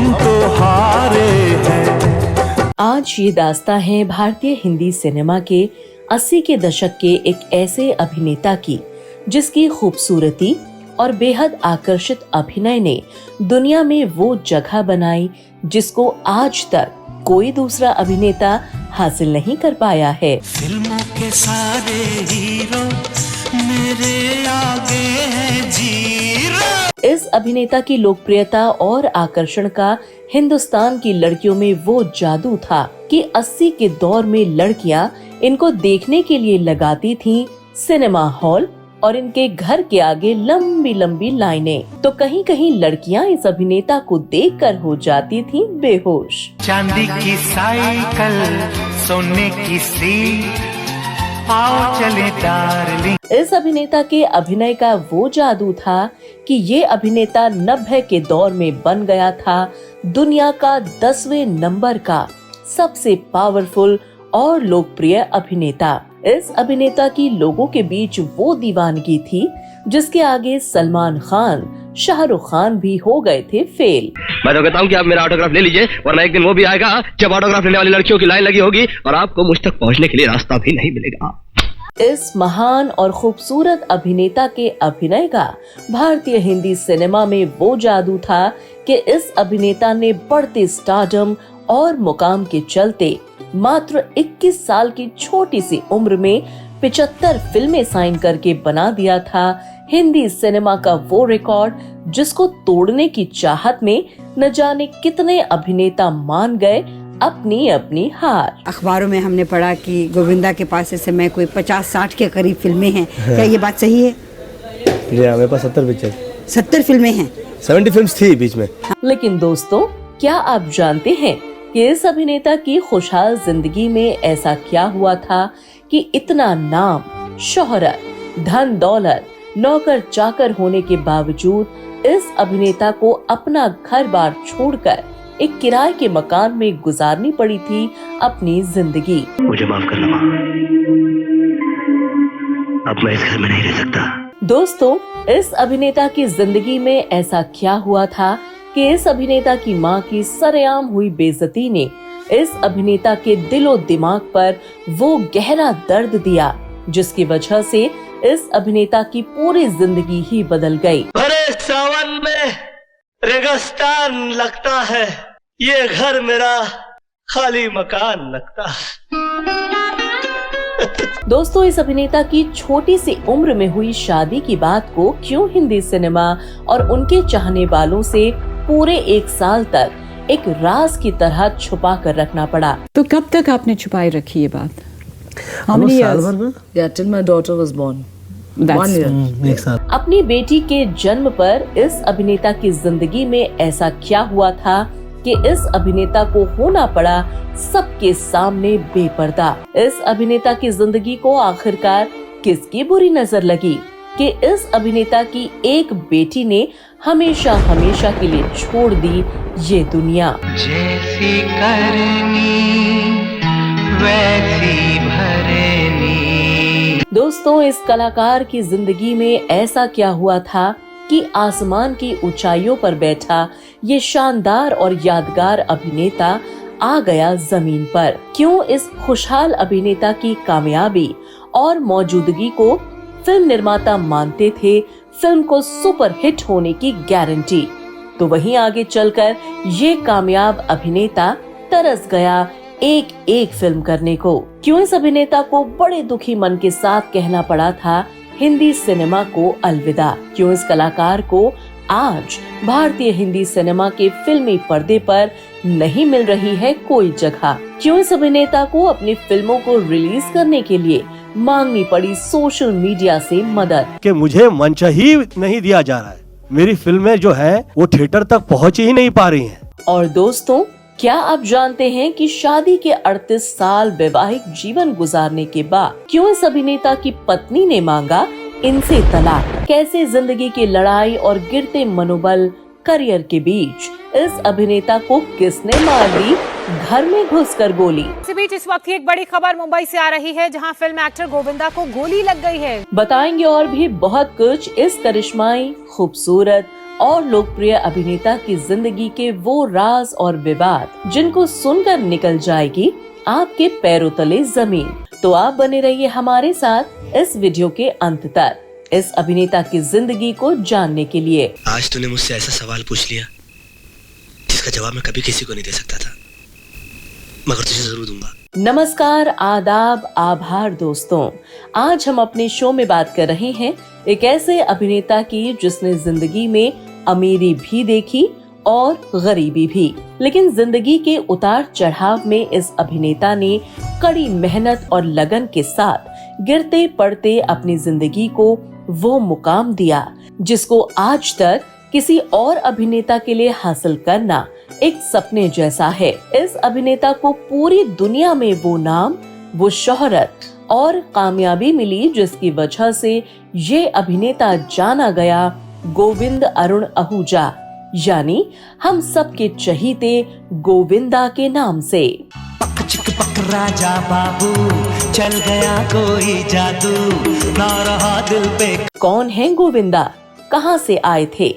हम तो हारे हैं। आज ये दास्तां है भारतीय हिंदी सिनेमा के 80 के दशक के एक ऐसे अभिनेता की जिसकी खूबसूरती और बेहद आकर्षित अभिनय ने दुनिया में वो जगह बनाई जिसको आज तक कोई दूसरा अभिनेता हासिल नहीं कर पाया है। फिल्मों के सारे हीरो मेरे आगे हैं जीरो। इस अभिनेता की लोकप्रियता और आकर्षण का हिंदुस्तान की लड़कियों में वो जादू था कि 80 के दौर में लड़कियां इनको देखने के लिए लगाती थीं सिनेमा हॉल और इनके घर के आगे लंबी लंबी लाइनें। तो कहीं कहीं लड़कियां इस अभिनेता को देखकर हो जाती थीं बेहोश। चांदी की साइकिल, सोने की सीट, आओ चले डार्लिंग। इस अभिनेता के अभिनय का वो जादू था कि ये अभिनेता 90 के दौर में बन गया था दुनिया का 10वें नंबर का सबसे पावरफुल और लोकप्रिय अभिनेता। इस अभिनेता की लोगों के बीच वो दीवानगी थी जिसके आगे सलमान खान, शाहरुख खान भी हो गए थे फेल। मैं तो कहता हूँ कि आप मेरा ऑटोग्राफ ले लीजिए, वरना एक दिन वो भी आएगा जब ऑटोग्राफ लेने वाली लड़कियों की लाइन लगी होगी और आपको मुझ तक पहुँचने के लिए रास्ता भी नहीं मिलेगा। इस महान और खूबसूरत अभिनेता के अभिनय का भारतीय हिंदी सिनेमा में वो जादू था कि इस अभिनेता ने बढ़ते स्टारडम और मुकाम के चलते मात्र 21 साल की छोटी सी उम्र में 75 फिल्में साइन करके बना दिया था हिंदी सिनेमा का वो रिकॉर्ड जिसको तोड़ने की चाहत में न जाने कितने अभिनेता मान गए अपनी अपनी हार। अखबारों में हमने पढ़ा कि गोविंदा के पास इस समय कोई 50-60 के करीब फिल्में हैं। क्या ये बात सही है? जी हमारे पास 70 पिक्चर, 70 फिल्में हैं। 70 फिल्म्स थी बीच में। लेकिन दोस्तों, क्या आप जानते हैं कि इस अभिनेता की खुशहाल जिंदगी में ऐसा क्या हुआ था कि इतना नाम, शोहरत, धन दौलत, नौकर चाकर होने के बावजूद इस अभिनेता को अपना घर बार छोड़कर एक किराए के मकान में गुजारनी पड़ी थी अपनी जिंदगी। मुझे माफ करना माँ, अब मैं इस घर में नहीं रह सकता। दोस्तों, इस अभिनेता की जिंदगी में ऐसा क्या हुआ था कि इस अभिनेता की मां की सरेआम हुई बेइज्जती ने इस अभिनेता के दिलो दिमाग पर वो गहरा दर्द दिया जिसकी वजह से इस अभिनेता की पूरी जिंदगी ही बदल गई। अरे सावन में रेगिस्तान लगता है, ये घर मेरा खाली मकान लगता है। दोस्तों, इस अभिनेता की छोटी सी उम्र में हुई शादी की बात को क्यों हिंदी सिनेमा और उनके चाहने वालों से पूरे 1 साल तक एक राज की तरह छुपा कर रखना पड़ा? तो कब तक आपने छुपाई रखी ये बात? Till my daughter was born. 1 year. एक साल। अपनी बेटी के जन्म पर इस अभिनेता की जिंदगी में ऐसा क्या हुआ था कि इस अभिनेता को होना पड़ा सबके सामने बेपर्दा। इस अभिनेता की जिंदगी को आखिरकार किसकी बुरी नजर लगी कि इस अभिनेता की एक बेटी ने हमेशा हमेशा के लिए छोड़ दी ये दुनिया। जैसी करनी वैसी भरनी। दोस्तों, इस कलाकार की जिंदगी में ऐसा क्या हुआ था कि आसमान की ऊंचाइयों पर बैठा ये शानदार और यादगार अभिनेता आ गया जमीन पर? क्यों इस खुशहाल अभिनेता की कामयाबी और मौजूदगी को फिल्म निर्माता मानते थे फिल्म को सुपर हिट होने की गारंटी? तो वहीं आगे चलकर ये कामयाब अभिनेता तरस गया एक एक फिल्म करने को। क्यों इस अभिनेता को बड़े दुखी मन के साथ कहना पड़ा था हिंदी सिनेमा को अलविदा? क्यों इस कलाकार को आज भारतीय हिंदी सिनेमा के फिल्मी पर्दे पर नहीं मिल रही है कोई जगह? क्यों इस अभिनेता को अपनी फिल्मों को रिलीज करने के लिए मांगनी पड़ी सोशल मीडिया से मदद? कि मुझे मंच ही नहीं दिया जा रहा है, मेरी फिल्में जो है वो थिएटर तक पहुंच ही नहीं पा रही हैं। और दोस्तों, क्या आप जानते हैं कि शादी के 38 साल वैवाहिक जीवन गुजारने के बाद क्यों इस अभिनेता की पत्नी ने मांगा इनसे तलाक? कैसे जिंदगी की लड़ाई और गिरते मनोबल करियर के बीच इस अभिनेता को किसने मार दी घर में घुसकर गोली? इसी बीच इस वक्त की एक बड़ी खबर मुंबई से आ रही है जहां फिल्म एक्टर गोविंदा को गोली लग गई है। बताएंगे और भी बहुत कुछ इस करिश्माई, खूबसूरत और लोकप्रिय अभिनेता की जिंदगी के वो राज और विवाद जिनको सुनकर निकल जाएगी आपके पैरों तले जमीन। तो आप बने रहिए हमारे साथ इस वीडियो के अंत तक इस अभिनेता की जिंदगी को जानने के लिए। आज तूने मुझसे ऐसा सवाल पूछ लिया जिसका जवाब मैं कभी किसी को नहीं दे सकता था, मगर तुझे जरूर दूंगा। नमस्कार, आदाब, आभार दोस्तों। आज हम अपने शो में बात कर रहे हैं एक ऐसे अभिनेता की जिसने जिंदगी में अमीरी भी देखी और गरीबी भी, लेकिन जिंदगी के उतार चढ़ाव में इस अभिनेता ने कड़ी मेहनत और लगन के साथ गिरते पड़ते अपनी जिंदगी को वो मुकाम दिया जिसको आज तक किसी और अभिनेता के लिए हासिल करना एक सपने जैसा है। इस अभिनेता को पूरी दुनिया में वो नाम, वो शोहरत और कामयाबी मिली जिसकी वजह से ये अभिनेता जाना गया गोविंद अरुण आहूजा, यानी हम सबके चहीते गोविंदा के नाम से। पक चिक पक राजा बाबू, चल गया कोई जादू, ना रहा दिल पे। कौन है गोविंदा, कहां से आए थे,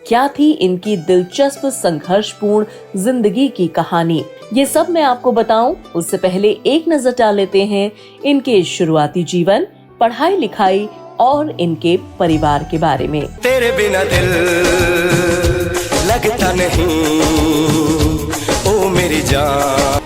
क्या थी इनकी दिलचस्प संघर्षपूर्ण जिंदगी की कहानी, ये सब मैं आपको बताऊं उससे पहले एक नजर डाल लेते हैं इनके शुरुआती जीवन, पढ़ाई लिखाई और इनके परिवार के बारे में। तेरे बिना दिल लगता नहीं, ओ मेरी जान।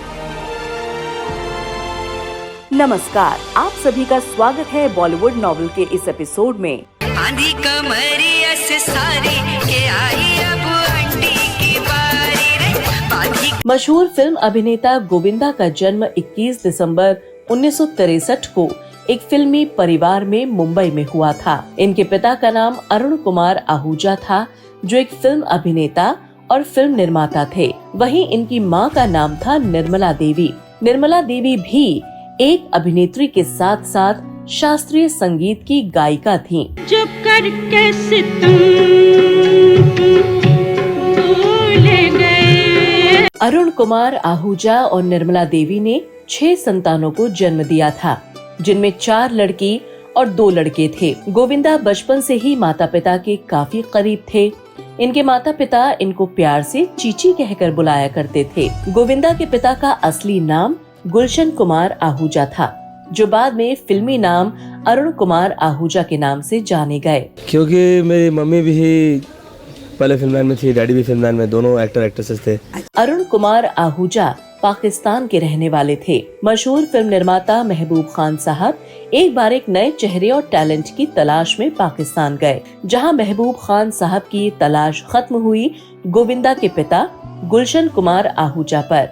नमस्कार, आप सभी का स्वागत है बॉलीवुड नॉवेल के इस एपिसोड में। आंधी कमरिया से सारी के आई अब अंडी की बारी रे बाधी। मशहूर फिल्म अभिनेता गोविंदा का जन्म 21 दिसंबर 1963 को एक फिल्मी परिवार में मुंबई में हुआ था। इनके पिता का नाम अरुण कुमार आहूजा था जो एक फिल्म अभिनेता और फिल्म निर्माता थे। वहीं इनकी मां का नाम था निर्मला देवी। निर्मला देवी भी एक अभिनेत्री के साथ साथ शास्त्रीय संगीत की गायिका थीं। जब करके सितम भूल गए। अरुण कुमार आहूजा और निर्मला देवी ने 6 संतानों को जन्म दिया था, जिनमें 4 लड़की और 2 लड़के थे। गोविंदा बचपन से ही माता पिता के काफी करीब थे। इनके माता पिता इनको प्यार से चीची कहकर बुलाया करते थे। गोविंदा के पिता का असली नाम गुलशन कुमार आहूजा था, जो बाद में फिल्मी नाम अरुण कुमार आहूजा के नाम से जाने गए। क्योंकि मेरी मम्मी भी पहले फिल्मलाइन में थी, डैडी भी फिल्मलाइन में, दोनों एक्टर एक्ट्रेसेस थे। अरुण कुमार आहूजा पाकिस्तान के रहने वाले थे। मशहूर फिल्म निर्माता महबूब खान साहब एक बार एक नए चेहरे और टैलेंट की तलाश में पाकिस्तान गए, जहां महबूब खान साहब की तलाश खत्म हुई गोविंदा के पिता गुलशन कुमार आहूजा पर,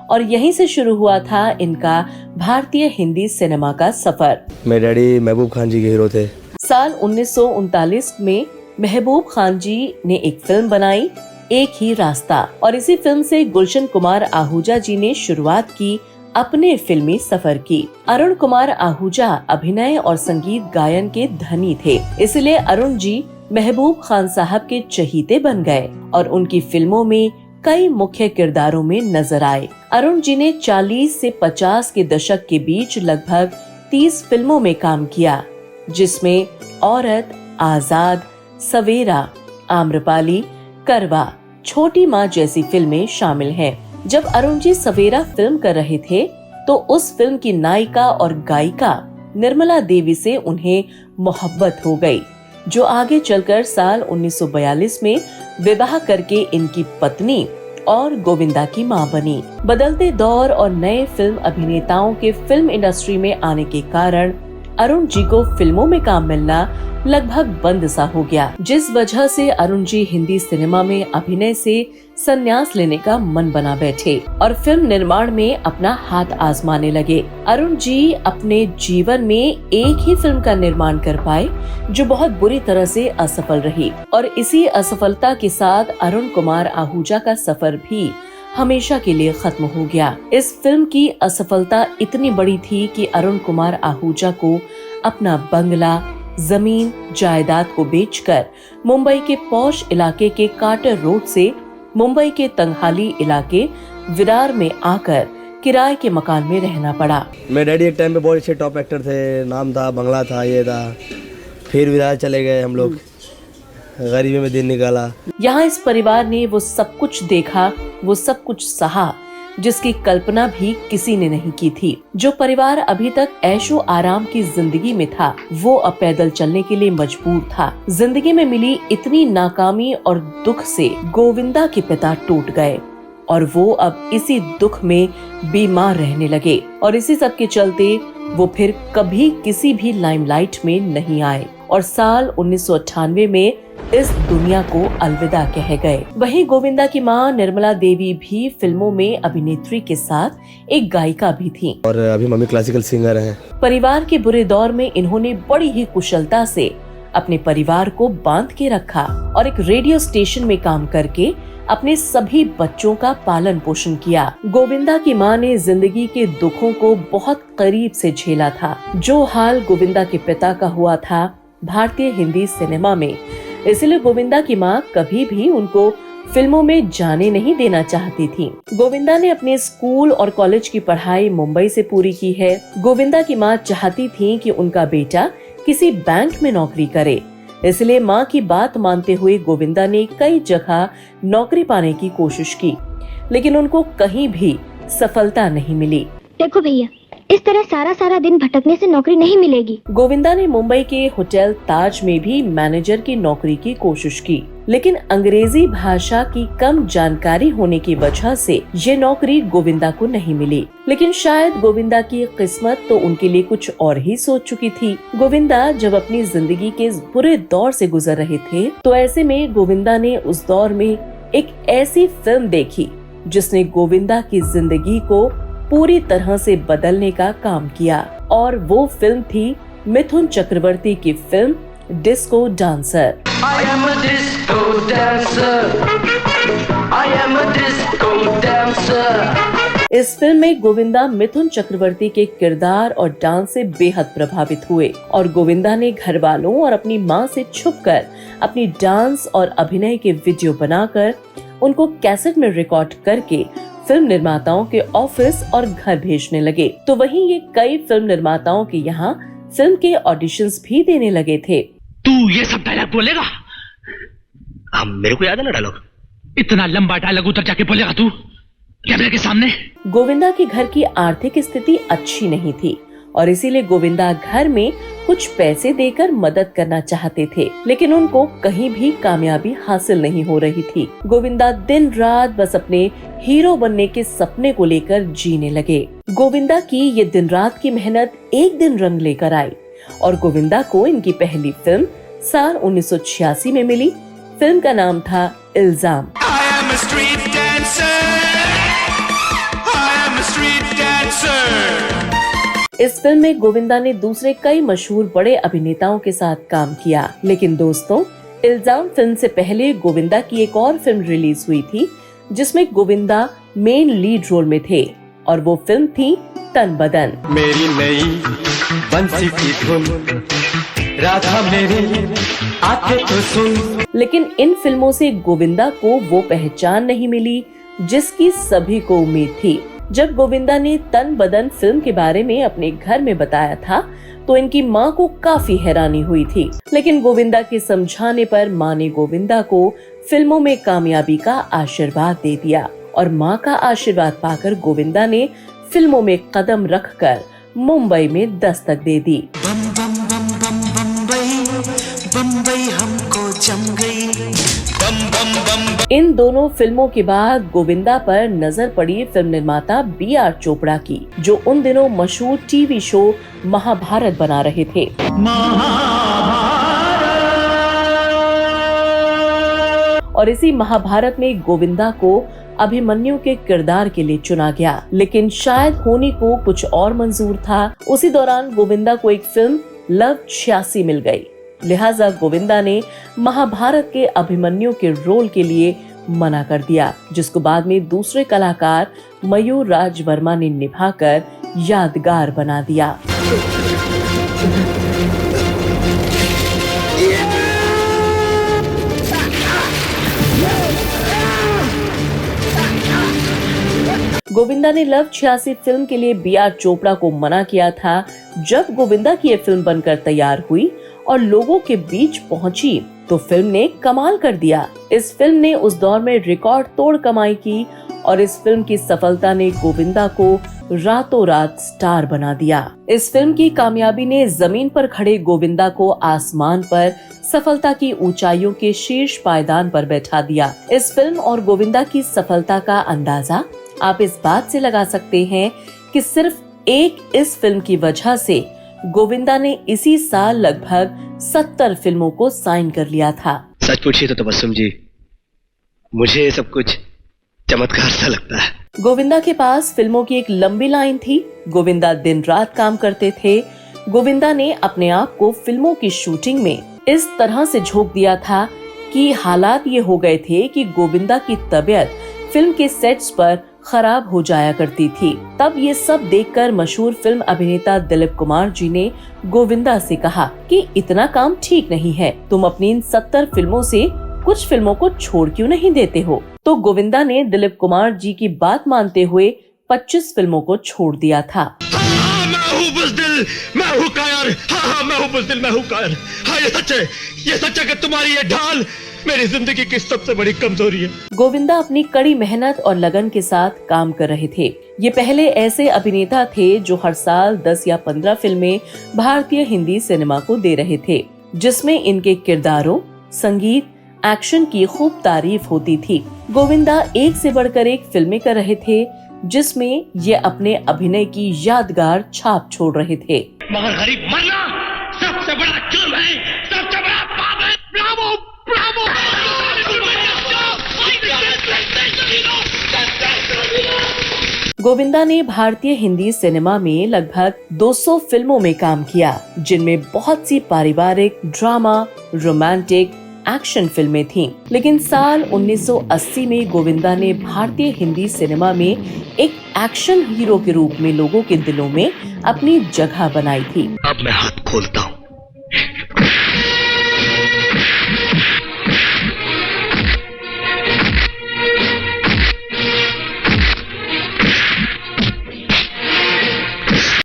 और यहीं से शुरू हुआ था इनका भारतीय हिंदी सिनेमा का सफर। मेरे डैडी महबूब खान जी के हीरो थे। साल 1939 में महबूब खान जी ने एक फिल्म बनाई, एक ही रास्ता, और इसी फिल्म से गुलशन कुमार आहूजा जी ने शुरुआत की अपने फिल्मी सफर की। अरुण कुमार आहूजा अभिनय और संगीत गायन के धनी थे, इसलिए अरुण जी महबूब खान साहब के चहीते बन गए और उनकी फिल्मों में कई मुख्य किरदारों में नजर आए। अरुण जी ने 40 से 50 के दशक के बीच लगभग 30 फिल्मों में काम किया, जिसमें औरत, आजाद, सवेरा, आम्रपाली, करवा, छोटी माँ जैसी फिल्में शामिल हैं। जब अरुण जी सवेरा फिल्म कर रहे थे तो उस फिल्म की नायिका और गायिका निर्मला देवी से उन्हें मोहब्बत हो गई, जो आगे चलकर साल 1942 में विवाह करके इनकी पत्नी और गोविंदा की मां बनी। बदलते दौर और नए फिल्म अभिनेताओं के फिल्म इंडस्ट्री में आने के कारण अरुण जी को फिल्मों में काम मिलना लगभग बंद सा हो गया, जिस वजह से अरुण जी हिंदी सिनेमा में अभिनय से संन्यास लेने का मन बना बैठे और फिल्म निर्माण में अपना हाथ आजमाने लगे। अरुण जी अपने जीवन में एक ही फिल्म का निर्माण कर पाए, जो बहुत बुरी तरह से असफल रही, और इसी असफलता के साथ अरुण कुमार आहूजा का सफर भी हमेशा के लिए खत्म हो गया। इस फिल्म की असफलता इतनी बड़ी थी कि अरुण कुमार आहूजा को अपना बंगला, जमीन, जायदाद को बेचकर मुंबई के पॉश इलाके के कार्टर रोड से मुंबई के तंगहाली इलाके विरार में आकर किराए के मकान में रहना पड़ा। मेरे डैडी एक टाइम पे बहुत अच्छे टॉप एक्टर थे, नाम था, बंगला था, ये था। फिर विरार चले गए हम लोग, गरीबी में दिन निकाला। यहाँ इस परिवार ने वो सब कुछ देखा, वो सब कुछ सहा जिसकी कल्पना भी किसी ने नहीं की थी। जो परिवार अभी तक ऐशो आराम की जिंदगी में था, वो अब पैदल चलने के लिए मजबूर था। जिंदगी में मिली इतनी नाकामी और दुख से गोविंदा के पिता टूट गए और वो अब इसी दुख में बीमार रहने लगे और इसी सब के चलते वो फिर कभी किसी भी लाइमलाइट में नहीं आए और साल 1998 में इस दुनिया को अलविदा कह गए। वहीं गोविंदा की मां निर्मला देवी भी फिल्मों में अभिनेत्री के साथ एक गायिका भी थीं। और अभी मम्मी क्लासिकल सिंगर हैं। परिवार के बुरे दौर में इन्होंने बड़ी ही कुशलता से अपने परिवार को बांध के रखा और एक रेडियो स्टेशन में काम करके अपने सभी बच्चों का पालन पोषण किया। गोविंदा की मां ने जिंदगी के दुखों को बहुत करीब से झेला था। जो हाल गोविंदा के पिता का हुआ था भारतीय हिंदी सिनेमा में, इसलिए गोविंदा की मां कभी भी उनको फिल्मों में जाने नहीं देना चाहती थी। गोविंदा ने अपने स्कूल और कॉलेज की पढ़ाई मुंबई से पूरी की है। गोविंदा की मां चाहती थी कि उनका बेटा किसी बैंक में नौकरी करे, इसलिए मां की बात मानते हुए गोविंदा ने कई जगह नौकरी पाने की कोशिश की, लेकिन उनको कहीं भी सफलता नहीं मिली। देखो भैया, इस तरह सारा दिन भटकने से नौकरी नहीं मिलेगी। गोविंदा ने मुंबई के होटल ताज में भी मैनेजर की नौकरी की कोशिश की, लेकिन अंग्रेजी भाषा की कम जानकारी होने की वजह से ये नौकरी गोविंदा को नहीं मिली। लेकिन शायद गोविंदा की किस्मत तो उनके लिए कुछ और ही सोच चुकी थी। गोविंदा जब अपनी जिंदगी के इस बुरे दौर से गुजर रहे थे, तो ऐसे में गोविंदा ने उस दौर में एक ऐसी फिल्म देखी जिसने गोविंदा की जिंदगी को पूरी तरह से बदलने का काम किया, और वो फिल्म थी मिथुन चक्रवर्ती की film disco dancer. I am a disco dancer. I am a disco dancer. इस फिल्म में गोविंदा मिथुन चक्रवर्ती के किरदार और डांस से बेहद प्रभावित हुए और गोविंदा ने घर वालों और अपनी मां से छुपकर अपनी डांस और अभिनय के वीडियो बनाकर उनको कैसेट में रिकॉर्ड करके फिल्म निर्माताओं के ऑफिस और घर भेजने लगे। तो वहीं ये कई फिल्म निर्माताओं के यहाँ फिल्म के ऑडिशंस भी देने लगे थे। तू ये सब डायलॉग बोलेगा? हाँ, मेरे को याद है ना डायलॉग। इतना लंबा डायलॉग उधर जाके बोलेगा तू कैमरे के सामने? गोविंदा के घर की आर्थिक स्थिति अच्छी नहीं थी और इसीलिए गोविंदा घर में कुछ पैसे देकर मदद करना चाहते थे, लेकिन उनको कहीं भी कामयाबी हासिल नहीं हो रही थी। गोविंदा दिन रात बस अपने हीरो बनने के सपने को लेकर जीने लगे। गोविंदा की ये दिन रात की मेहनत एक दिन रंग लेकर आई और गोविंदा को इनकी पहली फिल्म साल 1986 में मिली। फिल्म का नाम था इल्जाम। इस फिल्म में गोविंदा ने दूसरे कई मशहूर बड़े अभिनेताओं के साथ काम किया, लेकिन दोस्तों, इल्जाम फिल्म से पहले गोविंदा की एक और फिल्म रिलीज हुई थी जिसमें गोविंदा मेन लीड रोल में थे और वो फिल्म थी तन बदन। मेरी नई बंसी की धुन राधा मेरी आके तो सुन। लेकिन इन फिल्मों से गोविंदा को वो पहचान नहीं मिली जिसकी सभी को उम्मीद थी। जब गोविंदा ने तन बदन फिल्म के बारे में अपने घर में बताया था तो इनकी मां को काफी हैरानी हुई थी, लेकिन गोविंदा के समझाने पर मां ने गोविंदा को फिल्मों में कामयाबी का आशीर्वाद दे दिया और मां का आशीर्वाद पाकर गोविंदा ने फिल्मों में कदम रखकर मुंबई में दस्तक दे दी। बम बम बम बम बम्बई हमको जम गई। बम बम बम। इन दोनों फिल्मों के बाद गोविंदा पर नजर पड़ी फिल्म निर्माता B.R. चोपड़ा की, जो उन दिनों मशहूर टीवी शो महाभारत बना रहे थे। और इसी महाभारत में गोविंदा को अभिमन्यु के किरदार के लिए चुना गया, लेकिन शायद होनी को कुछ और मंजूर था। उसी दौरान गोविंदा को एक फिल्म लव 86 मिल गई, लिहाजा गोविंदा ने महाभारत के अभिमन्यु के रोल के लिए मना कर दिया, जिसको बाद में दूसरे कलाकार मयूर राज वर्मा ने निभाकर यादगार बना दिया। गोविंदा ने लव 86 फिल्म के लिए B.R. चोपड़ा को मना किया था। जब गोविंदा की ये फिल्म बनकर तैयार हुई और लोगों के बीच पहुंची तो फिल्म ने कमाल कर दिया। इस फिल्म ने उस दौर में रिकॉर्ड तोड़ कमाई की और इस फिल्म की सफलता ने गोविंदा को रातों रात स्टार बना दिया। इस फिल्म की कामयाबी ने जमीन पर खड़े गोविंदा को आसमान पर सफलता की ऊंचाइयों के शीर्ष पायदान पर बैठा दिया। इस फिल्म और गोविंदा की सफलता का अंदाजा आप इस बात से लगा सकते हैं कि सिर्फ एक इस फिल्म की वजह से गोविंदा ने इसी साल लगभग 70 फिल्मों को साइन कर लिया था। सच पूछिए तो तबस्सुम जी, मुझे सब कुछ चमत्कार सा लगता है। गोविंदा के पास फिल्मों की एक लंबी लाइन थी। गोविंदा दिन रात काम करते थे। गोविंदा ने अपने आप को फिल्मों की शूटिंग में इस तरह से झोंक दिया था कि हालात ये हो गए थे कि गोविंदा की तबीयत फिल्म के सेट्स पर खराब हो जाया करती थी। तब ये सब देखकर मशहूर फिल्म अभिनेता दिलीप कुमार जी ने गोविंदा से कहा कि इतना काम ठीक नहीं है, तुम अपनी इन 70 फिल्मों से कुछ फिल्मों को छोड़ क्यों नहीं देते हो। तो गोविंदा ने दिलीप कुमार जी की बात मानते हुए 25 फिल्मों को छोड़ दिया था। मैं हूँ बुज़दिल, मैं हूँ कायर, हाँ मैं हूँ बुज़दिल, मैं हूँ कायर। हाँ ये सच है कि तुम्हारी ये ढाल मेरी जिंदगी की सबसे बड़ी कमजोरी है। गोविंदा अपनी कड़ी मेहनत और लगन के साथ काम कर रहे थे। ये पहले ऐसे अभिनेता थे जो हर साल 10 या 15 फिल्में भारतीय हिंदी सिनेमा को दे रहे थे, जिसमें इनके किरदारों, संगीत, एक्शन की खूब तारीफ होती थी। गोविंदा एक से बढ़कर एक फिल्में कर रहे थे, जिसमें ये अपने अभिनय की यादगार छाप छोड़ रहे थे। मगर गरीब मरना सबसे बड़ा जुर्म है, सबसे बड़ा पाप है। Bravo, Bravo. गोविंदा ने भारतीय हिंदी सिनेमा में लगभग 200 फिल्मों में काम किया, जिनमें बहुत सी पारिवारिक, ड्रामा, रोमांटिक, एक्शन फिल्में थीं। लेकिन साल 1980 में गोविंदा ने भारतीय हिंदी सिनेमा में एक एक्शन हीरो के रूप में लोगों के दिलों में अपनी जगह बनाई थी। अब मैं हाथ खोलता हूँ।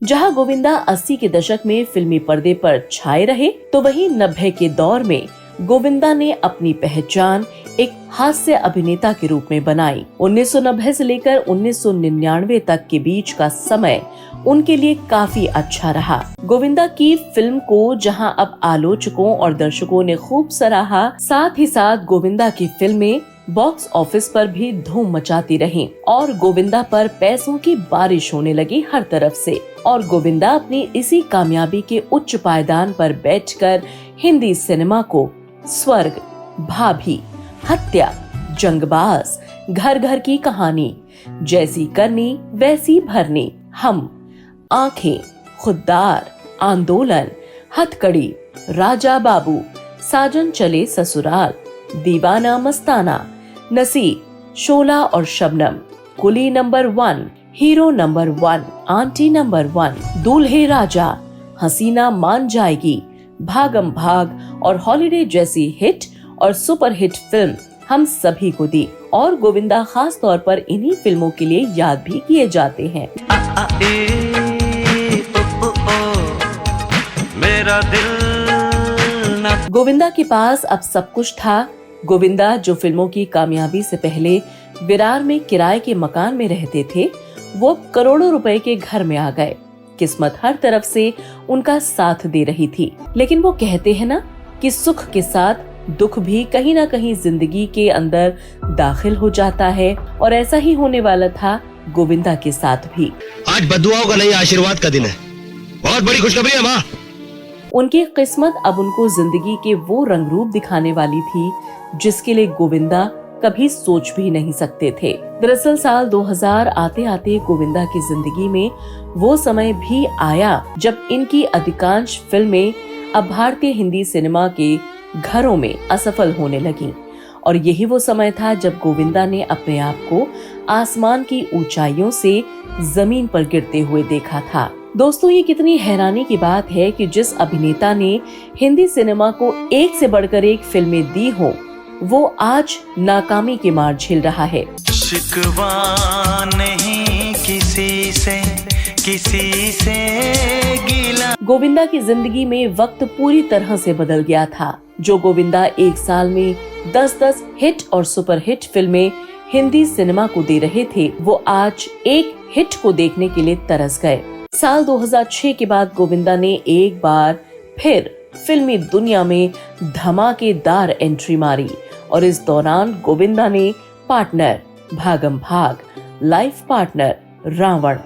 जहां गोविंदा 80 के दशक में फिल्मी पर्दे पर छाए रहे, तो वहीं 90 के दौर में गोविंदा ने अपनी पहचान एक हास्य अभिनेता के रूप में बनाई। 1990 से लेकर 1999 तक के बीच का समय उनके लिए काफी अच्छा रहा। गोविंदा की फिल्म को जहां अब आलोचकों और दर्शकों ने खूब सराहा, साथ ही साथ गोविंदा की फिल्में बॉक्स ऑफिस पर भी धूम मचाती रहीं और गोविंदा पर पैसों की बारिश होने लगी हर तरफ से। और गोविंदा अपनी इसी कामयाबी के उच्च पायदान पर बैठकर हिंदी सिनेमा को स्वर्ग, भाभी, हत्या, जंगबाज, घर घर की कहानी, जैसी करनी वैसी भरनी, हम, आंखें, खुददार, आंदोलन, हथकड़ी, राजा बाबू, साजन चले ससुराल, दीवाना मस्ताना, नसीब, शोला और Shabnam, Coolie number 1, hero number 1, aunty number 1, Dulhe राजा, हसीना मान जाएगी, भागम भाग और हॉलिडे जैसी हिट और सुपर हिट फिल्म हम सभी को दी। और गोविंदा खास तौर पर इन्हीं फिल्मों के लिए याद भी किए जाते हैं। मेरा दिल न... गोविंदा के पास अब सब कुछ था। गोविंदा जो फिल्मों की कामयाबी से पहले विरार में किराए के मकान में रहते थे, वो करोड़ों रुपए के घर में आ गए। किस्मत हर तरफ से उनका साथ दे रही थी। लेकिन वो कहते हैं ना कि सुख के साथ दुख भी कहीं ना कहीं जिंदगी के अंदर दाखिल हो जाता है, और ऐसा ही होने वाला था गोविंदा के साथ भी। आज बद्दुआओं का नहीं, आशीर्वाद का दिन है। बहुत बड़ी खुशखबरी है माँ। उनकी किस्मत अब उनको जिंदगी के वो रंग रूप दिखाने वाली थी जिसके लिए गोविंदा कभी सोच भी नहीं सकते थे। दरअसल साल 2000 आते आते गोविंदा की जिंदगी में वो समय भी आया जब इनकी अधिकांश फिल्में अब भारतीय हिंदी सिनेमा के घरों में असफल होने लगी। और यही वो समय था जब गोविंदा ने अपने आप को आसमान की ऊंचाइयों से जमीन पर गिरते हुए देखा था। दोस्तों, ये कितनी हैरानी की बात है कि जिस अभिनेता ने हिंदी सिनेमा को एक से बढ़कर एक फिल्में दी हो, वो आज नाकामी की मार झेल रहा है। शिकवा नहीं किसी से किसी से गिला। गोविंदा की जिंदगी में वक्त पूरी तरह से बदल गया था। जो गोविंदा एक साल में 10-10 हिट और सुपर हिट फिल्में हिंदी सिनेमा को दे रहे थे, वो आज एक हिट को देखने के लिए तरस गए। साल 2006 के बाद गोविंदा ने एक बार फिर फिल्मी दुनिया में धमाकेदार एंट्री मारी और इस दौरान गोविंदा ने पार्टनर, भागम भाग, लाइफ पार्टनर, रावण,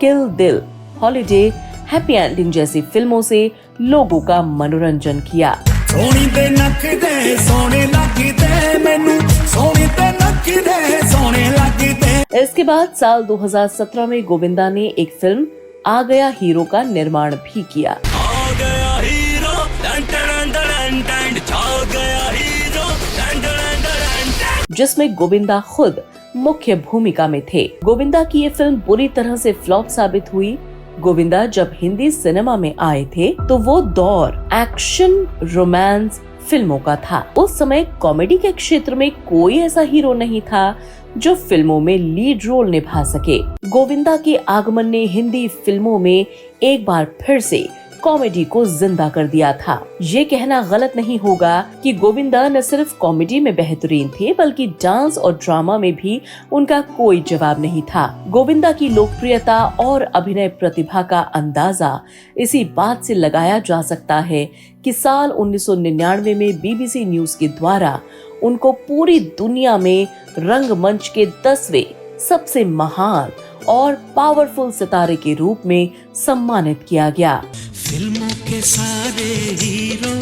किल दिल, हॉलिडे, हैप्पी एंडिंग जैसी फिल्मों से लोगों का मनोरंजन किया। सोनी ते नक दे सोने लगदे मैनू, सोनी ते नक दे सोने लगदे। इसके बाद साल 2017 में गोविंदा ने एक फिल्म आ गया हीरो का निर्माण भी किया। आ गया हीरो, टन टन टन टन, छा गया हीरो, टन टन टन टन, जिसमें गोविंदा खुद मुख्य भूमिका में थे। गोविंदा की ये फिल्म बुरी तरह से फ्लॉप साबित हुई। गोविंदा जब हिंदी सिनेमा में आए थे तो वो दौर एक्शन रोमांस फिल्मों का था। उस समय कॉमेडी के क्षेत्र में कोई ऐसा हीरो नहीं था जो फिल्मों में लीड रोल निभा सके। गोविंदा के आगमन ने हिंदी फिल्मों में एक बार फिर से कॉमेडी को जिंदा कर दिया था। ये कहना गलत नहीं होगा कि गोविंदा न सिर्फ कॉमेडी में बेहतरीन थे, बल्कि डांस और ड्रामा में भी उनका कोई जवाब नहीं था। गोविंदा की लोकप्रियता और अभिनय प्रतिभा का अंदाजा इसी बात से लगाया जा सकता है कि साल 1999 में बीबीसी न्यूज के द्वारा उनको पूरी दुनिया में रंगमंच के 10वें सबसे महान और पावरफुल सितारे के रूप में सम्मानित किया गया। फिल्मों के सारे हीरो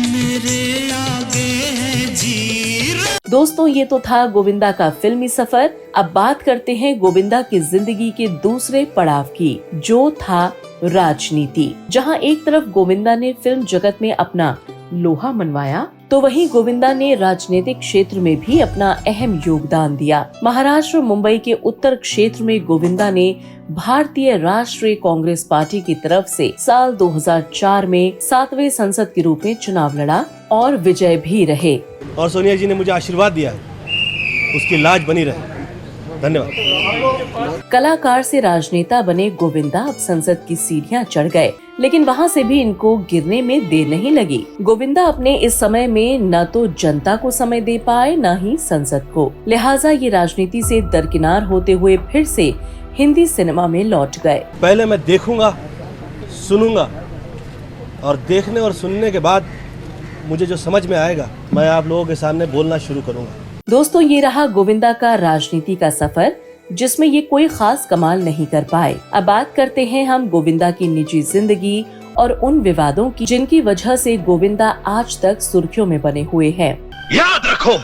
मेरे आगे हैं जीरो। दोस्तों, ये तो था गोविंदा का फिल्मी सफर। अब बात करते हैं गोविंदा की जिंदगी के दूसरे पड़ाव की, जो था राजनीति। जहां एक तरफ गोविंदा ने फिल्म जगत में अपना लोहा मनवाया, तो वहीं गोविंदा ने राजनीतिक क्षेत्र में भी अपना अहम योगदान दिया। महाराष्ट्र मुंबई के उत्तर क्षेत्र में गोविंदा ने भारतीय राष्ट्रीय कांग्रेस पार्टी की तरफ से साल 2004 में 7वें संसद के रूप में चुनाव लड़ा और विजय भी रहे। और सोनिया जी ने मुझे आशीर्वाद दिया, उसकी लाज बनी रहे। धन्यवाद। कलाकार से राजनेता बने गोविंदा अब संसद की सीढ़ियां चढ़ गए, लेकिन वहां से भी इनको गिरने में देर नहीं लगी। गोविंदा अपने इस समय में न तो जनता को समय दे पाए, न ही संसद को। लिहाजा ये राजनीति से दरकिनार होते हुए फिर से हिंदी सिनेमा में लौट गए। पहले मैं देखूंगा, सुनूंगा, और देखने और सुनने के बाद मुझे जो समझ में आएगा मैं आप लोगों के सामने बोलना शुरू करूंगा। दोस्तों, ये रहा गोविंदा का राजनीति का सफर, जिसमें ये कोई खास कमाल नहीं कर पाए। अब बात करते हैं हम गोविंदा की निजी जिंदगी और उन विवादों की जिनकी वजह से गोविंदा आज तक सुर्खियों में बने हुए हैं। याद रखो,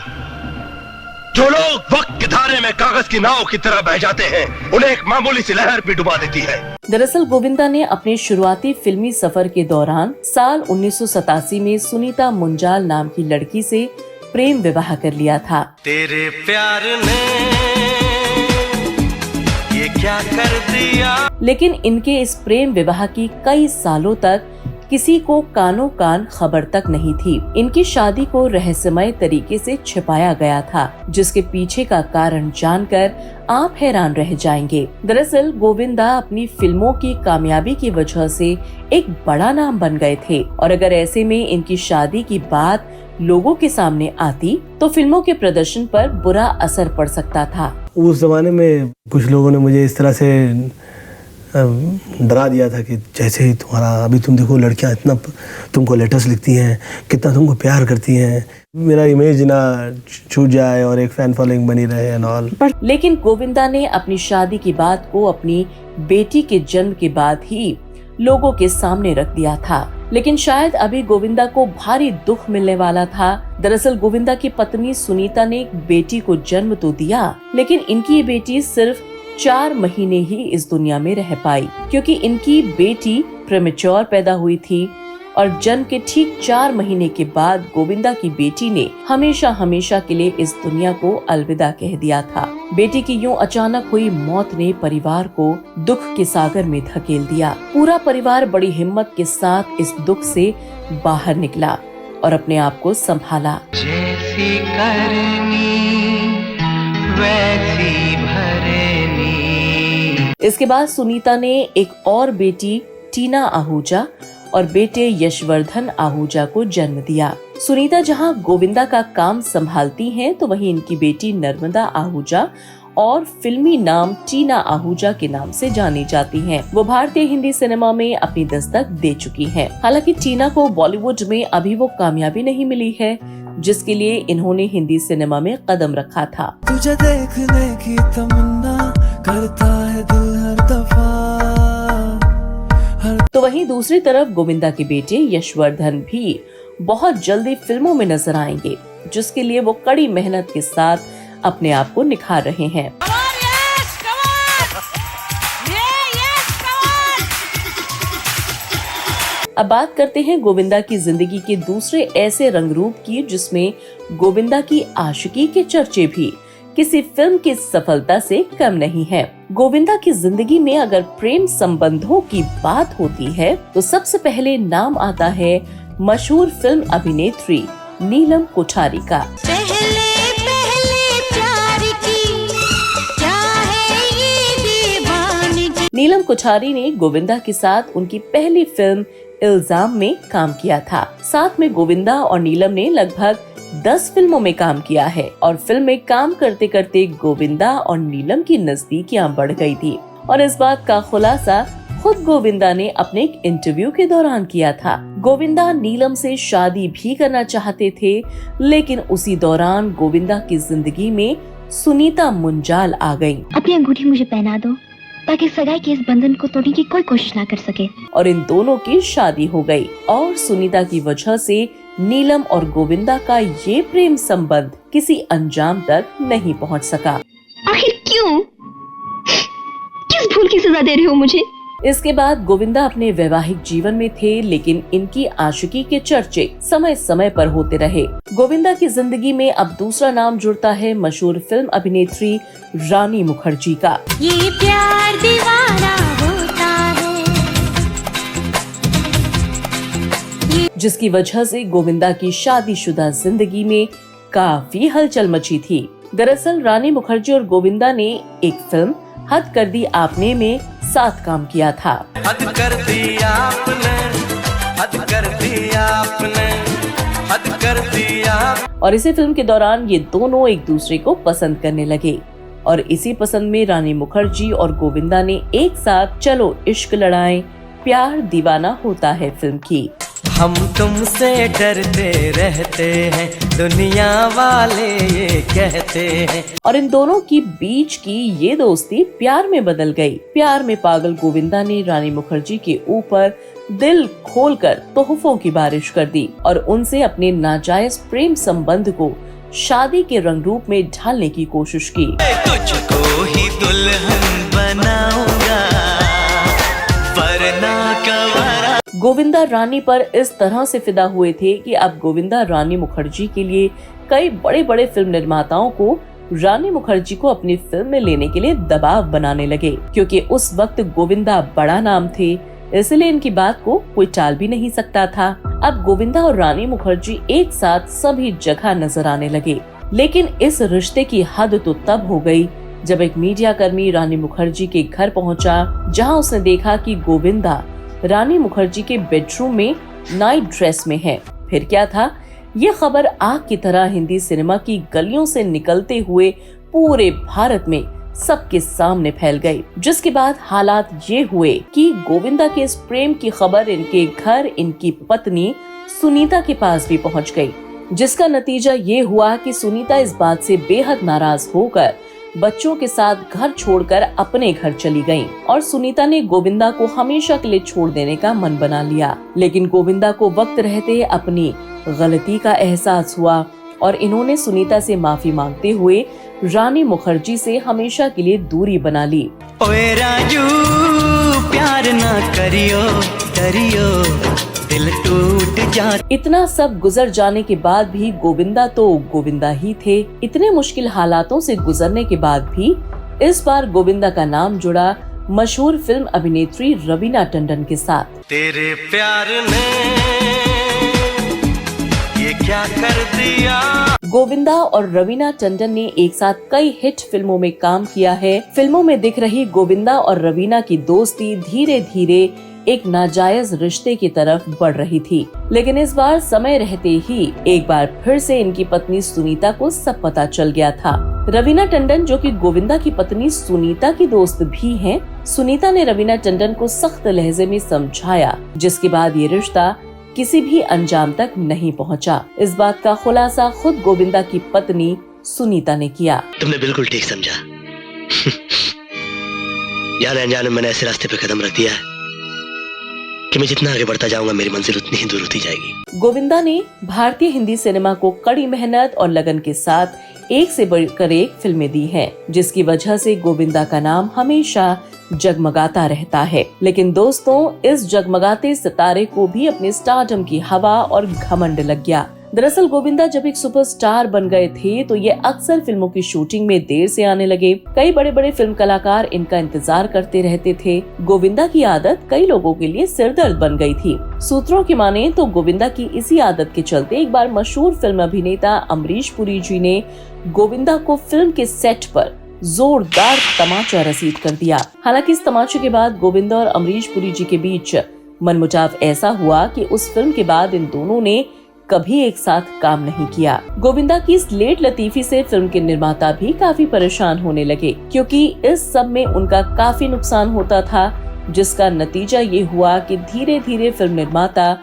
जो लोग वक्त के धारे में कागज की नाव की तरह बह जाते हैं, उन्हें एक मामूली सी लहर भी डुबा देती है। दरअसल गोविंदा ने अपने शुरुआती फिल्मी सफर के दौरान साल 1987 में सुनीता मुंजाल नाम की लड़की से प्रेम विवाह कर लिया था। तेरे प्यार ने ये क्या कर दिया। लेकिन इनके इस प्रेम विवाह की कई सालों तक किसी को कानों कान खबर तक नहीं थी। इनकी शादी को रहस्यमय तरीके से छिपाया गया था, जिसके पीछे का कारण जानकर आप हैरान रह जाएंगे। दरअसल गोविंदा अपनी फिल्मों की कामयाबी की वजह से एक बड़ा नाम बन गए थे, और अगर ऐसे में इनकी शादी की बात लोगों के सामने आती तो फिल्मों के प्रदर्शन पर बुरा असर पड़ सकता था। उस जमाने में कुछ लोगों ने मुझे इस तरह से डरा दिया था कि जैसे ही तुम्हारा, अभी तुम देखो लड़कियां इतना तुमको लेटर्स लिखती हैं, कितना तुमको प्यार करती हैं, मेरा इमेज ना छूट जाए और एक फैन फॉलोइंग बनी रहे एंड ऑल। लेकिन गोविंदा ने अपनी शादी की बात को अपनी बेटी के जन्म के बाद ही लोगों के सामने रख दिया था। लेकिन शायद अभी गोविंदा को भारी दुख मिलने वाला था। दरअसल गोविंदा की पत्नी सुनीता ने एक बेटी को जन्म तो दिया, लेकिन इनकी ये बेटी सिर्फ 4 महीने ही इस दुनिया में रह पाई, क्योंकि इनकी बेटी प्रीमेच्योर पैदा हुई थी और जन्म के ठीक 4 महीने के बाद गोविंदा की बेटी ने हमेशा हमेशा के लिए इस दुनिया को अलविदा कह दिया था। बेटी की यूं अचानक हुई मौत ने परिवार को दुख के सागर में धकेल दिया। पूरा परिवार बड़ी हिम्मत के साथ इस दुख से बाहर निकला और अपने आप को संभाला। जैसी करनी वैसी भरनी। इसके बाद सुनीता ने एक और बेटी टीना आहूजा और बेटे यशवर्धन आहूजा को जन्म दिया। सुनीता जहां गोविंदा का काम संभालती हैं, तो वहीं इनकी बेटी नर्मदा आहूजा और फिल्मी नाम टीना आहूजा के नाम से जानी जाती हैं। वो भारतीय हिंदी सिनेमा में अपनी दस्तक दे चुकी हैं। हालांकि टीना को बॉलीवुड में अभी वो कामयाबी नहीं मिली है, जिसके लिए इन्होंने हिंदी सिनेमा में कदम रखा था। तुझे देखने की तमन्ना करता है दिल हर दफा। तो वहीं दूसरी तरफ गोविंदा के बेटे यशवर्धन भी बहुत जल्दी फिल्मों में नजर आएंगे, जिसके लिए वो कड़ी मेहनत के साथ अपने आप को निखार रहे हैं। अब बात करते हैं गोविंदा की जिंदगी के दूसरे ऐसे रंगरूप की, जिसमें गोविंदा की आशिकी के चर्चे भी किसी फिल्म की सफलता से कम नहीं है। गोविंदा की जिंदगी में अगर प्रेम संबंधों की बात होती है, तो सबसे पहले नाम आता है मशहूर फिल्म अभिनेत्री नीलम कोठारी का। नीलम कोठारी ने गोविंदा के साथ उनकी पहली फिल्म इल्जाम में काम किया था। साथ में गोविंदा और नीलम ने लगभग 10 फिल्मों में काम किया है और फिल्म में काम करते करते गोविंदा और नीलम की नजदीकियां बढ़ गई थी। और इस बात का खुलासा खुद गोविंदा ने अपने एक इंटरव्यू के दौरान किया था। गोविंदा नीलम से शादी भी करना चाहते थे, लेकिन उसी दौरान गोविंदा की जिंदगी में सुनीता मुंजाल आ गयी। अपनी अंगूठी मुझे पहना दो ताकि सगाई के इस बंधन को तोड़ने की कोई कोशिश ना कर सके। और इन दोनों की शादी हो गई और सुनीता की वजह से नीलम और गोविंदा का ये प्रेम संबंध किसी अंजाम तक नहीं पहुंच सका। आखिर क्यों? किस भूल की सजा दे रहे हो मुझे? इसके बाद गोविंदा अपने वैवाहिक जीवन में थे, लेकिन इनकी आशिकी के चर्चे समय समय पर होते रहे। गोविंदा की जिंदगी में अब दूसरा नाम जुड़ता है मशहूर फिल्म अभिनेत्री रानी मुखर्जी का। ये प्यार दीवाना होता है, जिसकी वजह से गोविंदा की शादीशुदा जिंदगी में काफी हलचल मची थी। दरअसल रानी मुखर्जी और गोविंदा ने एक फिल्म हद कर दी आपने में साथ काम किया था। हद कर दी आपने, हद कर दी आपने, हद कर दी आप। और इसी फिल्म के दौरान ये दोनों एक दूसरे को पसंद करने लगे और इसी पसंद में रानी मुखर्जी और गोविंदा ने एक साथ चलो इश्क लड़ाएं प्यार दीवाना होता है फिल्म की। हम तुमसे डरते रहते हैं, दुनिया वाले ये कहते हैं। और इन दोनों की बीच की ये दोस्ती प्यार में बदल गई। प्यार में पागल गोविंदा ने रानी मुखर्जी के ऊपर दिल खोलकर तोहफों की बारिश कर दी और उनसे अपने नाजायज प्रेम संबंध को शादी के रंग रूप में ढालने की कोशिश की। तुझको ही दुल्हन बनाऊंगा, वरना कवरा। गोविंदा रानी पर इस तरह से फिदा हुए थे कि अब गोविंदा रानी मुखर्जी के लिए कई बड़े बड़े फिल्म निर्माताओं को रानी मुखर्जी को अपनी फिल्म में लेने के लिए दबाव बनाने लगे, क्योंकि उस वक्त गोविंदा बड़ा नाम थे, इसलिए इनकी बात को कोई टाल भी नहीं सकता था। अब गोविंदा और रानी मुखर्जी एक साथ सभी जगह नजर आने लगे, लेकिन इस रिश्ते की हद तो तब हो गई जब एक मीडिया कर्मी रानी मुखर्जी के घर पहुंचा, जहां उसने देखा कि गोविंदा रानी मुखर्जी के बेडरूम में नाइट ड्रेस में है। फिर क्या था, ये खबर आग की तरह हिंदी सिनेमा की गलियों से निकलते हुए पूरे भारत में सबके सामने फैल गई, जिसके बाद हालात ये हुए कि गोविंदा के इस प्रेम की खबर इनके घर इनकी पत्नी सुनीता के पास भी पहुंच गई, जिसका नतीजा ये हुआ कि सुनीता इस बात से बेहद नाराज होकर बच्चों के साथ घर छोड़कर अपने घर चली गईं और सुनीता ने गोविंदा को हमेशा के लिए छोड़ देने का मन बना लिया। लेकिन गोविंदा को वक्त रहते अपनी गलती का एहसास हुआ और इन्होंने सुनीता से माफी मांगते हुए रानी मुखर्जी से हमेशा के लिए दूरी बना ली। ओए राजू प्यार ना करियो करियो, दिल टूट जा। इतना सब गुजर जाने के बाद भी गोविंदा तो गोविंदा ही थे। इतने मुश्किल हालातों से गुजरने के बाद भी इस बार गोविंदा का नाम जुड़ा मशहूर फिल्म अभिनेत्री रवीना टंडन के साथ। तेरे प्यार ने ये क्या कर दिया। गोविंदा और रवीना टंडन ने एक साथ कई हिट फिल्मों में काम किया है। फिल्मों में दिख रही गोविंदा और रवीना की दोस्ती धीरे धीरे एक नाजायज रिश्ते की तरफ बढ़ रही थी, लेकिन इस बार समय रहते ही एक बार फिर से इनकी पत्नी सुनीता को सब पता चल गया था। रवीना टंडन, जो कि गोविंदा की पत्नी सुनीता की दोस्त भी हैं, सुनीता ने रवीना टंडन को सख्त लहजे में समझाया, जिसके बाद ये रिश्ता किसी भी अंजाम तक नहीं पहुंचा। इस बात का खुलासा खुद गोविंदा की पत्नी सुनीता ने किया। तुमने बिल्कुल ठीक समझा। जाने अनजाने मैंने ऐसे रास्ते पे कदम रख दिया है कि मैं जितना आगे बढ़ता जाऊंगा मेरी मंजिल उतनी ही दूर होती जाएगी। गोविंदा ने भारतीय हिंदी सिनेमा को कड़ी मेहनत और लगन के साथ एक से बढ़कर एक फिल्में दी हैं, जिसकी वजह से गोविंदा का नाम हमेशा जगमगाता रहता है। लेकिन दोस्तों, इस जगमगाते सितारे को भी अपने स्टारडम की हवा और घमंड लग गया। दरअसल गोविंदा जब एक सुपरस्टार बन गए थे तो ये अक्सर फिल्मों की शूटिंग में देर से आने लगे। कई बड़े बड़े फिल्म कलाकार इनका इंतजार करते रहते थे। गोविंदा की आदत कई लोगों के लिए सिरदर्द बन गई थी। सूत्रों की माने तो गोविंदा की इसी आदत के चलते एक बार मशहूर फिल्म अभिनेता अमरीश पुरी जी ने गोविंदा को फिल्म के सेट पर जोरदार तमाचा रसीद कर दिया। हालांकि इस तमाचे के बाद गोविंदा और अमरीश पुरी जी के बीच मनमुटाव ऐसा हुआ कि उस फिल्म के बाद इन दोनों ने कभी एक साथ काम नहीं किया। गोविंदा की इस लेट लतीफी से फिल्म के निर्माता भी काफी परेशान होने लगे, क्योंकि इस सब में उनका काफी नुकसान होता था, जिसका नतीजा ये हुआ कि धीरे धीरे फिल्म निर्माता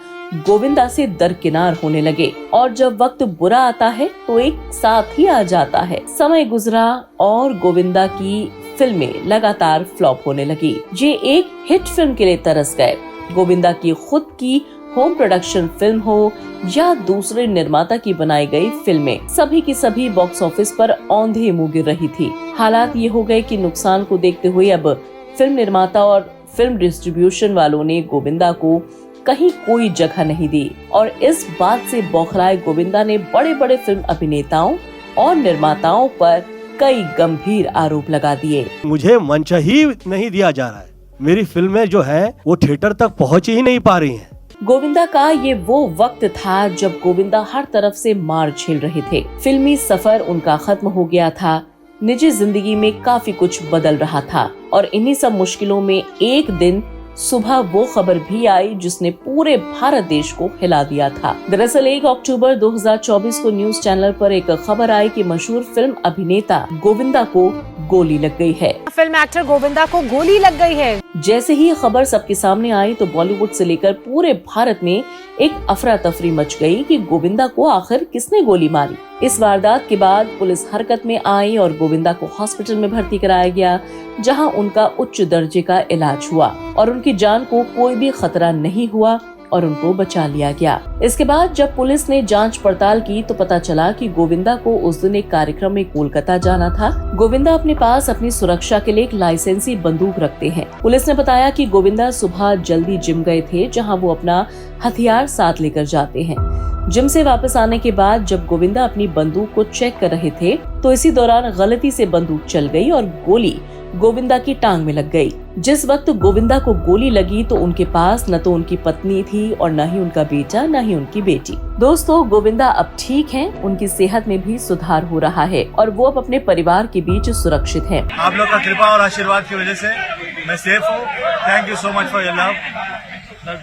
गोविंदा से दरकिनार होने लगे। और जब वक्त बुरा आता है तो एक साथ ही आ जाता है। समय गुजरा और गोविंदा की फिल्में लगातार फ्लॉप होने लगी। ये एक हिट फिल्म के लिए तरस गए। गोविंदा की खुद की होम प्रोडक्शन फिल्म हो या दूसरे निर्माता की बनाई गई फिल्में, सभी की सभी बॉक्स ऑफिस पर औंधे मुंह गिर रही थी। हालात ये हो गए कि नुकसान को देखते हुए अब फिल्म निर्माता और फिल्म डिस्ट्रीब्यूशन वालों ने गोविंदा को कहीं कोई जगह नहीं दी और इस बात से बौखलाए गोविंदा ने बड़े बड़े फिल्म अभिनेताओं और निर्माताओं पर कई गंभीर आरोप लगा दिए। मुझे मंच ही नहीं दिया जा रहा है। मेरी फिल्में जो है वो थिएटर तक पहुंच ही नहीं पा रही हैं। गोविंदा का ये वो वक्त था जब गोविंदा हर तरफ से मार झेल रहे थे। फिल्मी सफर उनका खत्म हो गया था, निजी जिंदगी में काफी कुछ बदल रहा था और इन्हीं सब मुश्किलों में एक दिन सुबह वो खबर भी आई जिसने पूरे भारत देश को हिला दिया था। दरअसल 1 अक्टूबर 2024 को न्यूज चैनल पर एक खबर आई कि मशहूर फिल्म अभिनेता गोविंदा को गोली लग गई है। फिल्म एक्टर गोविंदा को गोली लग गई है। जैसे ही खबर सबके सामने आई तो बॉलीवुड से लेकर पूरे भारत में एक अफरा तफरी मच गई कि गोविंदा को आखिर किसने गोली मारी। इस वारदात के बाद पुलिस हरकत में आई और गोविंदा को हॉस्पिटल में भर्ती कराया गया, जहां उनका उच्च दर्जे का इलाज हुआ और उनकी जान को कोई भी खतरा नहीं हुआ और उनको बचा लिया गया। इसके बाद जब पुलिस ने जांच पड़ताल की तो पता चला कि गोविंदा को उस दिन एक कार्यक्रम में कोलकाता जाना था। गोविंदा अपने पास अपनी सुरक्षा के लिए एक लाइसेंसी बंदूक रखते हैं। पुलिस ने बताया कि गोविंदा सुबह जल्दी जिम गए थे, जहां वो अपना हथियार साथ लेकर जाते हैं। जिम से वापस आने के बाद जब गोविंदा अपनी बंदूक को चेक कर रहे थे तो इसी दौरान गलती से बंदूक चल गई और गोली गोविंदा की टांग में लग गई। जिस वक्त गोविंदा को गोली लगी तो उनके पास न तो उनकी पत्नी थी और न ही उनका बेटा, न ही उनकी बेटी। दोस्तों, गोविंदा अब ठीक हैं, उनकी सेहत में भी सुधार हो रहा है और वो अब अपने परिवार के बीच सुरक्षित हैं। आप लोग का कृपा और आशीर्वाद की वजह से मैं सेफ हूँ। Thank you so much for your love.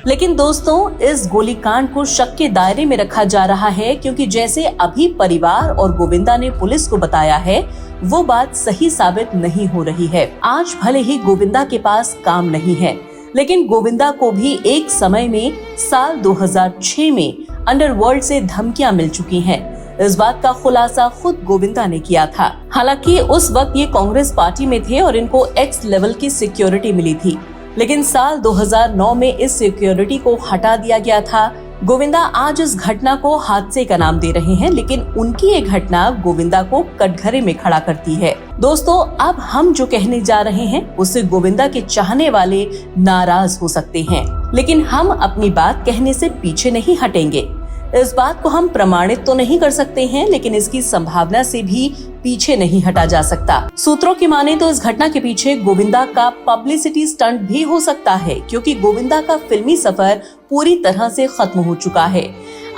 लेकिन दोस्तों, इस गोलीकांड को शक के दायरे में रखा जा रहा है, क्योंकि जैसे अभी परिवार और गोविंदा ने पुलिस को बताया है वो बात सही साबित नहीं हो रही है। आज भले ही गोविंदा के पास काम नहीं है, लेकिन गोविंदा को भी एक समय में साल 2006 में अंडरवर्ल्ड से धमकियां मिल चुकी हैं। इस बात का खुलासा खुद गोविंदा ने किया था। हालांकि उस वक्त ये कांग्रेस पार्टी में थे और इनको एक्स लेवल की सिक्योरिटी मिली थी, लेकिन साल 2009 में इस सिक्योरिटी को हटा दिया गया था। गोविंदा आज इस घटना को हादसे का नाम दे रहे हैं, लेकिन उनकी ये घटना गोविंदा को कटघरे में खड़ा करती है। दोस्तों, अब हम जो कहने जा रहे हैं उससे गोविंदा के चाहने वाले नाराज हो सकते हैं, लेकिन हम अपनी बात कहने से पीछे नहीं हटेंगे। इस बात को हम प्रमाणित तो नहीं कर सकते हैं, लेकिन इसकी संभावना से भी पीछे नहीं हटा जा सकता। सूत्रों की माने तो इस घटना के पीछे गोविंदा का पब्लिसिटी स्टंट भी हो सकता है, क्योंकि गोविंदा का फिल्मी सफर पूरी तरह से खत्म हो चुका है।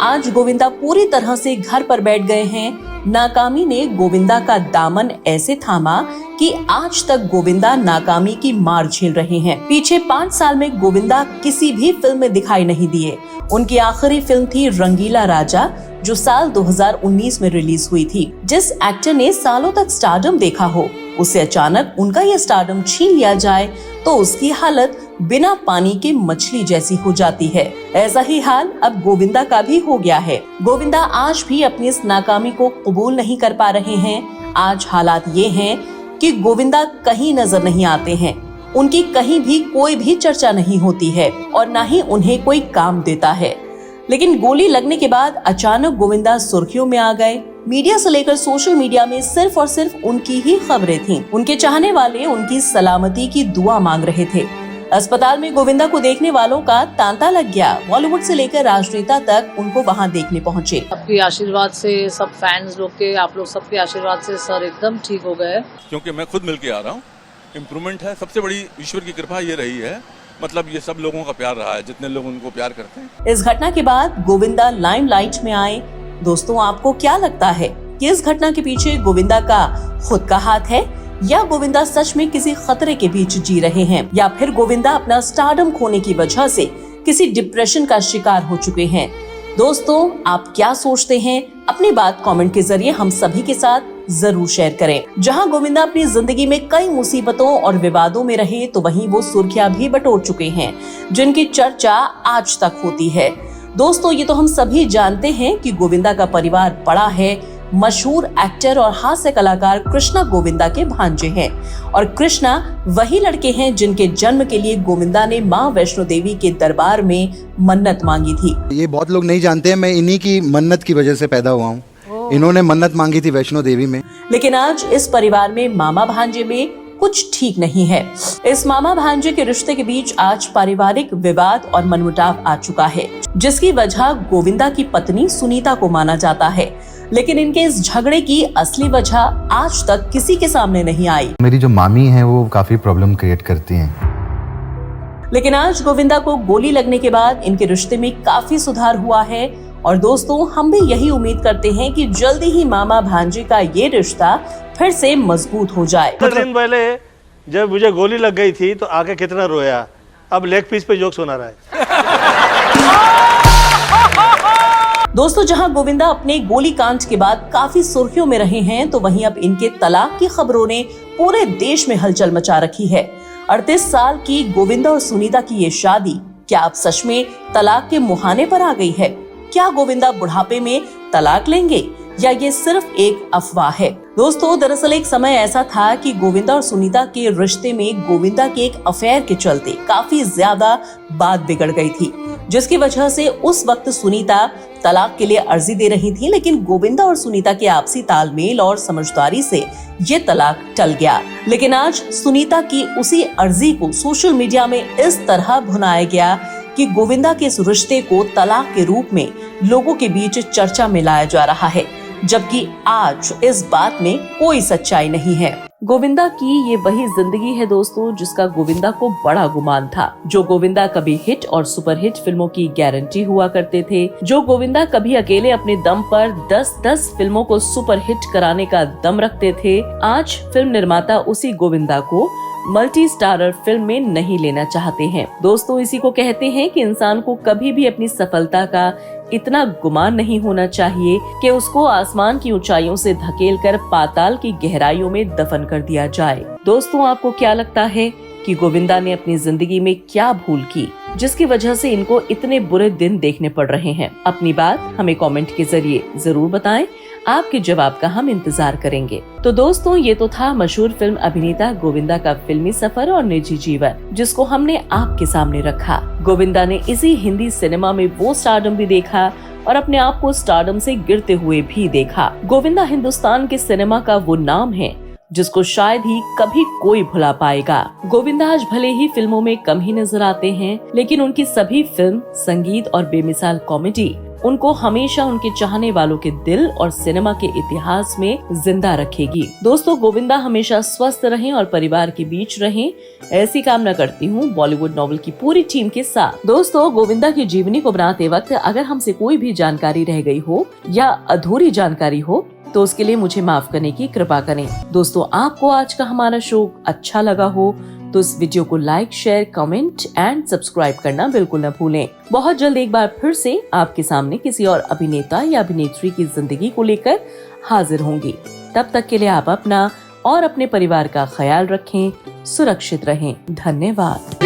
आज गोविंदा पूरी तरह से घर पर बैठ गए हैं। नाकामी ने गोविंदा का दामन ऐसे थामा कि आज तक गोविंदा नाकामी की मार झेल रहे हैं। पीछे 5 साल में गोविंदा किसी भी फिल्म में दिखाई नहीं दिए। उनकी आखिरी फिल्म थी रंगीला राजा, जो साल 2019 में रिलीज हुई थी। जिस एक्टर ने सालों तक स्टारडम देखा हो, उसे अचानक उनका ये स्टारडम छीन लिया जाए तो उसकी हालत बिना पानी के मछली जैसी हो जाती है। ऐसा ही हाल अब गोविंदा का भी हो गया है। गोविंदा आज भी अपनी इस नाकामी को कबूल नहीं कर पा रहे हैं। आज हालात ये हैं कि गोविंदा कहीं नजर नहीं आते हैं। उनकी कहीं भी कोई भी चर्चा नहीं होती है और न ही उन्हें कोई काम देता है। लेकिन गोली लगने के बाद अचानक गोविंदा सुर्खियों में आ गए। मीडिया से लेकर सोशल मीडिया में सिर्फ और सिर्फ उनकी ही खबरें थीं। उनके चाहने वाले उनकी सलामती की दुआ मांग रहे थे। अस्पताल में गोविंदा को देखने वालों का तांता लग गया। बॉलीवुड से लेकर राजनेता तक उनको वहां देखने पहुंचे। आपके आशीर्वाद से, सब फैंस लोग के, आप लोग सबके आशीर्वाद से सर एकदम ठीक हो गए। क्योंकि मैं खुद मिल के आ रहा हूँ, इम्प्रूवमेंट है। सबसे बड़ी ईश्वर की कृपा ये रही है, मतलब ये सब लोगों का प्यार रहा है, जितने लोग उनको प्यार करते हैं। इस घटना के बाद गोविंदा लाइमलाइट में आए। दोस्तों, आपको क्या लगता है कि इस घटना के पीछे गोविंदा का खुद का हाथ है या गोविंदा सच में किसी खतरे के बीच जी रहे हैं, या फिर गोविंदा अपना स्टारडम खोने की वजह से किसी डिप्रेशन का शिकार हो चुके हैं? दोस्तों, आप क्या सोचते हैं? अपनी बात कमेंट के जरिए हम सभी के साथ जरूर शेयर करें। जहां गोविंदा अपनी जिंदगी में कई मुसीबतों और विवादों में रहे, तो वहीं वो सुर्खियां भी बटोर चुके हैं, जिनकी चर्चा आज तक होती है। दोस्तों, ये तो हम सभी जानते हैं कि गोविंदा का परिवार बड़ा है। मशहूर एक्टर और हास्य कलाकार कृष्णा गोविंदा के भांजे हैं और कृष्णा वही लड़के हैं जिनके जन्म के लिए गोविंदा ने मां वैष्णो देवी के दरबार में मन्नत मांगी थी। ये बहुत लोग नहीं जानते हैं, मैं इन्हीं की मन्नत की वजह से पैदा हुआ हूँ। इन्होंने मन्नत मांगी थी वैष्णो देवी में। लेकिन आज इस परिवार में मामा भांजे में कुछ ठीक नहीं है। इस मामा भांजे के रिश्ते के बीच आज पारिवारिक विवाद और मनमुटाव आ चुका है, जिसकी वजह गोविंदा की पत्नी सुनीता को माना जाता है। लेकिन इनके इस झगड़े की असली वजह आज तक किसी के सामने नहीं आई। मेरी जो मामी है वो काफी प्रॉब्लम क्रिएट करती हैं। लेकिन आज गोविंदा को गोली लगने के बाद इनके रिश्ते में काफी सुधार हुआ है और दोस्तों, हम भी यही उम्मीद करते हैं कि जल्दी ही मामा भांजे का ये रिश्ता फिर से मजबूत हो जाए। कुछ दिन पहले जब मुझे गोली लग गई थी तो आके कितना रोया, अब लेग पीस पे जोक सुना रहा है। दोस्तों, जहां गोविंदा अपने गोली कांड के बाद काफी सुर्खियों में रहे हैं, तो वहीं अब इनके तलाक की खबरों ने पूरे देश में हलचल मचा रखी है। 38 साल की गोविंदा और सुनीता की ये शादी क्या अब सच में तलाक के मुहाने पर आ गई है? क्या गोविंदा बुढ़ापे में तलाक लेंगे या ये सिर्फ एक अफवाह है? दोस्तों, दरअसल एक समय ऐसा था कि गोविंदा और सुनीता के रिश्ते में गोविंदा के एक अफेयर के चलते काफी ज्यादा बात बिगड़ गई थी, जिसकी वजह से उस वक्त सुनीता तलाक के लिए अर्जी दे रही थी। लेकिन गोविंदा और सुनीता के आपसी तालमेल और समझदारी से ये तलाक टल गया। लेकिन आज सुनीता की उसी अर्जी को सोशल मीडिया में इस तरह भुनाया गया कि गोविंदा के इस रिश्ते को तलाक के रूप में लोगों के बीच चर्चा में लाया जा रहा है, जबकि आज इस बात में कोई सच्चाई नहीं है। गोविंदा की ये वही जिंदगी है दोस्तों, जिसका गोविंदा को बड़ा गुमान था। जो गोविंदा कभी हिट और सुपरहिट फिल्मों की गारंटी हुआ करते थे, जो गोविंदा कभी अकेले अपने दम पर 10-10 फिल्मों को सुपरहिट कराने का दम रखते थे, आज फिल्म निर्माता उसी गोविंदा को मल्टी स्टारर फिल्म में नहीं लेना चाहते हैं। दोस्तों, इसी को कहते हैं कि इंसान को कभी भी अपनी सफलता का इतना गुमान नहीं होना चाहिए कि उसको आसमान की ऊंचाइयों से धकेलकर पाताल की गहराइयों में दफन कर दिया जाए। दोस्तों, आपको क्या लगता है कि गोविंदा ने अपनी जिंदगी में क्या भूल की, जिसकी वजह से इनको इतने बुरे दिन देखने पड़ रहे हैं? अपनी बात हमें कमेंट के जरिए जरूर बताएं। आपके जवाब का हम इंतजार करेंगे। तो दोस्तों, ये तो था मशहूर फिल्म अभिनेता गोविंदा का फिल्मी सफर और निजी जीवन, जिसको हमने आपके सामने रखा। गोविंदा ने इसी हिंदी सिनेमा में वो स्टारडम भी देखा और अपने आप को स्टारडम से गिरते हुए भी देखा। गोविंदा हिंदुस्तान के सिनेमा का वो नाम है जिसको शायद ही कभी कोई भुला पाएगा। गोविंदा आज भले ही फिल्मों में कम ही नजर आते हैं, लेकिन उनकी सभी फिल्म, संगीत और बेमिसाल कॉमेडी उनको हमेशा उनके चाहने वालों के दिल और सिनेमा के इतिहास में जिंदा रखेगी। दोस्तों, गोविंदा हमेशा स्वस्थ रहें और परिवार के बीच रहें, ऐसी कामना करती हूँ बॉलीवुड नॉवेल की पूरी टीम के साथ। दोस्तों, गोविंदा की जीवनी को बनाते वक्त अगर हमसे कोई भी जानकारी रह गई हो या अधूरी जानकारी हो तो उसके लिए मुझे माफ करने की कृपा करें। दोस्तों, आपको आज का हमारा शो अच्छा लगा हो तो इस वीडियो को like, share, comment and subscribe करना बिल्कुल न भूलें। बहुत जल्द एक बार फिर से आपके सामने किसी और अभिनेता या अभिनेत्री की जिंदगी को लेकर हाजिर होंगी। तब तक के लिए आप अपना और अपने परिवार का ख्याल रखें, सुरक्षित रहें। धन्यवाद।